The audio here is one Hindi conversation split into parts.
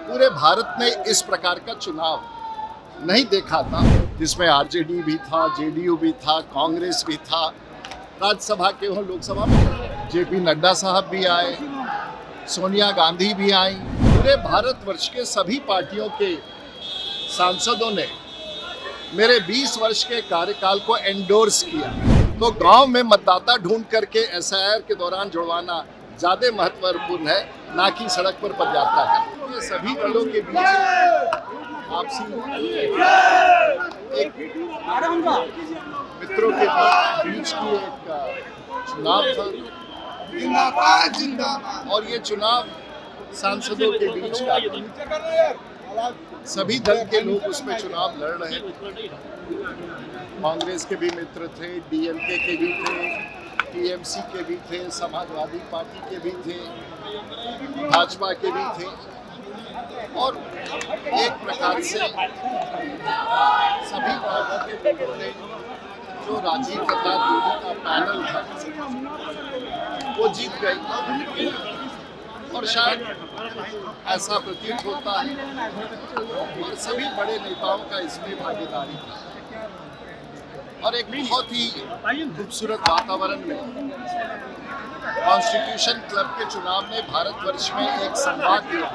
पूरे भारत में इस प्रकार का चुनाव नहीं देखा था, जिसमें आरजेडी भी था, जेडीयू भी था, कांग्रेस भी था, राज्यसभा के हो, लोकसभा में जेपी नड्डा साहब भी आए, सोनिया गांधी भी आई। पूरे भारतवर्ष के सभी पार्टियों के सांसदों ने मेरे 20 वर्ष के कार्यकाल को एंडोर्स किया। तो गांव में मतदाता ढूंढ करके एसआईआर के दौरान जुड़वाना ज्यादा महत्वपूर्ण है, ना कि सड़क पर पदयात्रा है। ये सभी दलों के बीच आपसी एक मित्रों के बीच की एक चुनाव था, और ये चुनाव सांसदों के बीच का, सभी दल के लोग उसमें चुनाव लड़ रहे थे। कांग्रेस के भी मित्र थे, डीएमके के भी थे, टीएमसी के भी थे, समाजवादी पार्टी के भी थे, भाजपा के भी थे, और एक प्रकार से सभी पार्टियों के लोगों ने जो राजीव प्रताप रूडी का पैनल था वो जीत गई। और शायद ऐसा प्रतीत होता है, और सभी बड़े नेताओं का इसमें भागीदारी था। और एक बहुत ही खूबसूरत वातावरण में कॉन्स्टिट्यूशन क्लब के चुनाव ने भारतवर्ष में एक संवाद दिया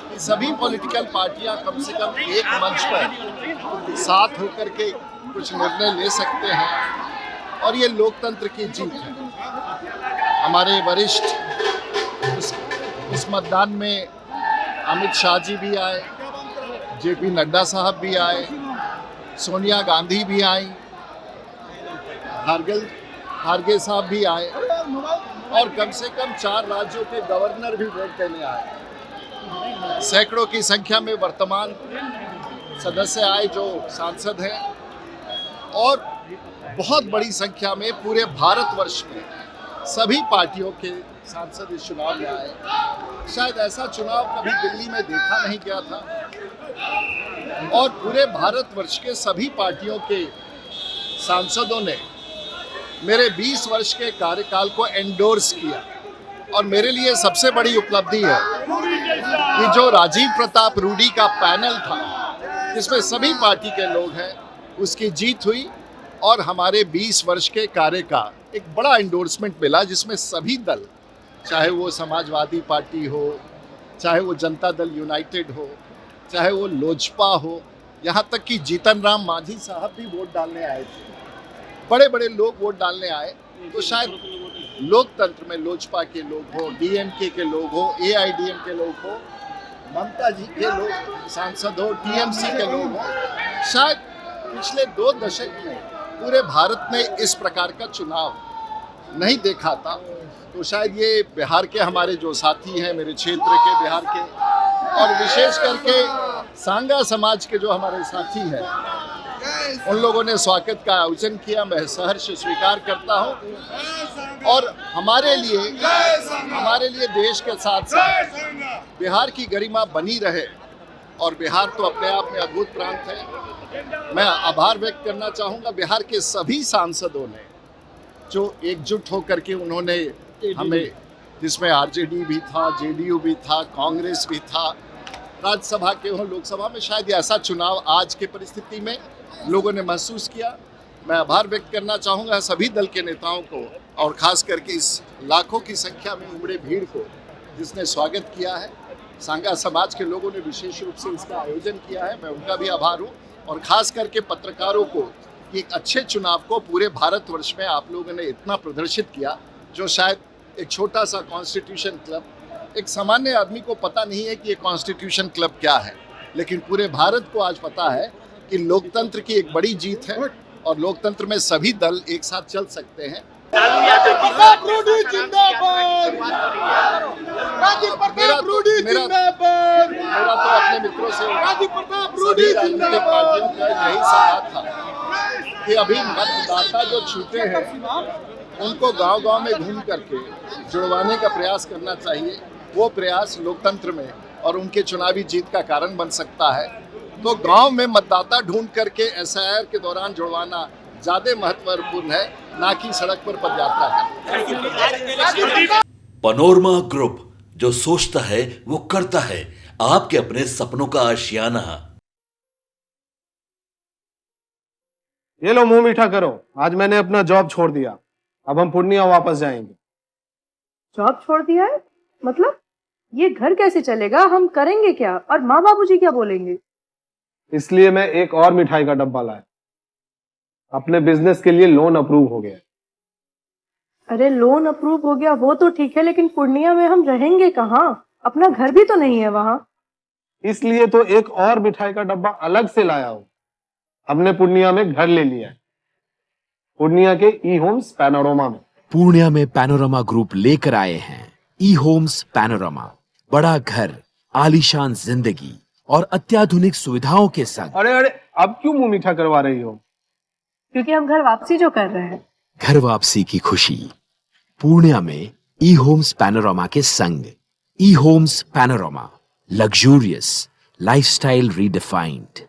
कि सभी पॉलिटिकल पार्टियां कम से कम एक मंच पर साथ होकर के कुछ निर्णय ले सकते हैं, और ये लोकतंत्र की जीत है। हमारे वरिष्ठ उस मतदान में अमित शाह जी भी आए, जेपी नड्डा साहब भी आए, सोनिया गांधी भी आई, खारगे साहब भी आए, और कम से कम 4 राज्यों के गवर्नर भी वोट देने आए। सैकड़ों की संख्या में वर्तमान सदस्य आए जो सांसद हैं, और बहुत बड़ी संख्या में पूरे भारतवर्ष में सभी पार्टियों के सांसद इस चुनाव में आए। शायद ऐसा चुनाव कभी दिल्ली में देखा नहीं गया था, और पूरे भारतवर्ष के सभी पार्टियों के सांसदों ने मेरे 20 वर्ष के कार्यकाल को एंडोर्स किया। और मेरे लिए सबसे बड़ी उपलब्धि है कि जो राजीव प्रताप रूडी का पैनल था, जिसमें सभी पार्टी के लोग हैं, उसकी जीत हुई, और हमारे 20 वर्ष के कार्य का एक बड़ा एंडोर्समेंट मिला, जिसमें सभी दल, चाहे वो समाजवादी पार्टी हो, चाहे वो जनता दल यूनाइटेड हो, चाहे वो लोजपा हो, यहाँ तक कि जीतन राम मांझी साहब भी वोट डालने आए थे। बड़े बड़े लोग वोट डालने आए। तो शायद लोकतंत्र में लोजपा के लोग हो, डीएमके के लोग हो, एआईडीएम के लोग हो, ममता जी के लोग सांसद हो, टीएमसी के लोग हो, शायद पिछले 2 दशक में पूरे भारत में इस प्रकार का चुनाव नहीं देखा था। तो शायद ये बिहार के हमारे जो साथी हैं, मेरे क्षेत्र के बिहार के, और विशेष करके सांगा समाज के जो हमारे साथी हैं, उन लोगों ने स्वागत का आयोजन किया। मैं सहर्ष स्वीकार करता हूँ। और हमारे लिए देश के साथ साथ बिहार की गरिमा बनी रहे, और बिहार तो अपने आप में अद्भुत प्रांत है। मैं आभार व्यक्त करना चाहूँगा बिहार के सभी सांसदों ने, जो एकजुट होकर के उन्होंने हमें, जिसमें आरजेडी भी था, जेडीयू भी था, कांग्रेस भी था, राज्यसभा के हो, लोकसभा में शायद ऐसा चुनाव आज के परिस्थिति में लोगों ने महसूस किया। मैं आभार व्यक्त करना चाहूँगा सभी दल के नेताओं को, और ख़ास करके इस लाखों की संख्या में उमड़े भीड़ को, जिसने स्वागत किया है। सांगा समाज के लोगों ने विशेष रूप से इसका आयोजन किया है, मैं उनका भी आभार हूँ। और ख़ास करके पत्रकारों को, एक अच्छे चुनाव को पूरे भारतवर्ष में आप लोगों ने इतना प्रदर्शित किया, जो शायद एक छोटा सा कॉन्स्टिट्यूशन क्लब, एक सामान्य आदमी को पता नहीं है कि ये कॉन्स्टिट्यूशन क्लब क्या है, लेकिन पूरे भारत को आज पता है कि लोकतंत्र की एक बड़ी जीत है, और लोकतंत्र में सभी दल एक साथ चल सकते हैं। मेरा तो अपने मित्रों से सभी राजनीतिक पार्टियों का यही सवाल था कि अभी मतदाता जो छूटे हैं, उनको गांव-गांव में घूम करके जुड़वाने का प्रयास करना चाहिए। वो प्रयास लोकतंत्र में और उनके चुनावी जीत का कारण बन सकता है। तो गांव में मतदाता ढूंढ करके एसआईआर के दौरान जुड़वाना ज्यादा महत्वपूर्ण है, ना कि सड़क पर पदयात्रा है। पनोरमा ग्रुप, जो सोचता है वो करता है। आपके अपने सपनों का आशियाना। ये लो मुंह मीठा करो, आज मैंने अपना जॉब छोड़ दिया। अब हम पूर्णिया वापस जाएंगे। जॉब छोड़ दिया है? मतलब ये घर कैसे चलेगा? हम करेंगे क्या? और माँ बाबूजी क्या बोलेंगे? इसलिए मैं एक और मिठाई का डब्बा लाया। अपने बिजनेस के लिए लोन अप्रूव हो गया। अरे लोन अप्रूव हो गया वो तो ठीक है, लेकिन पूर्णिया में हम रहेंगे कहाँ? अपना घर भी तो नहीं है वहां। इसलिए तो एक और मिठाई का डब्बा अलग से लाया हूं। हमने पूर्णिया में घर ले लिया है, पूर्णिया के ई होम्स पैनोरमा में। पूर्णिया में पैनोरमा ग्रुप लेकर आए हैं ई होम्स पैनोरमा। बड़ा घर, आलीशान जिंदगी और अत्याधुनिक सुविधाओं के संग। अरे अरे, अब क्यों मुंह मीठा करवा रही हो? क्योंकि हम घर वापसी जो कर रहे हैं। घर वापसी की खुशी पूर्णिया में ई होम्स पैनोरमा के संग। E Homes Panorama, luxurious lifestyle redefined.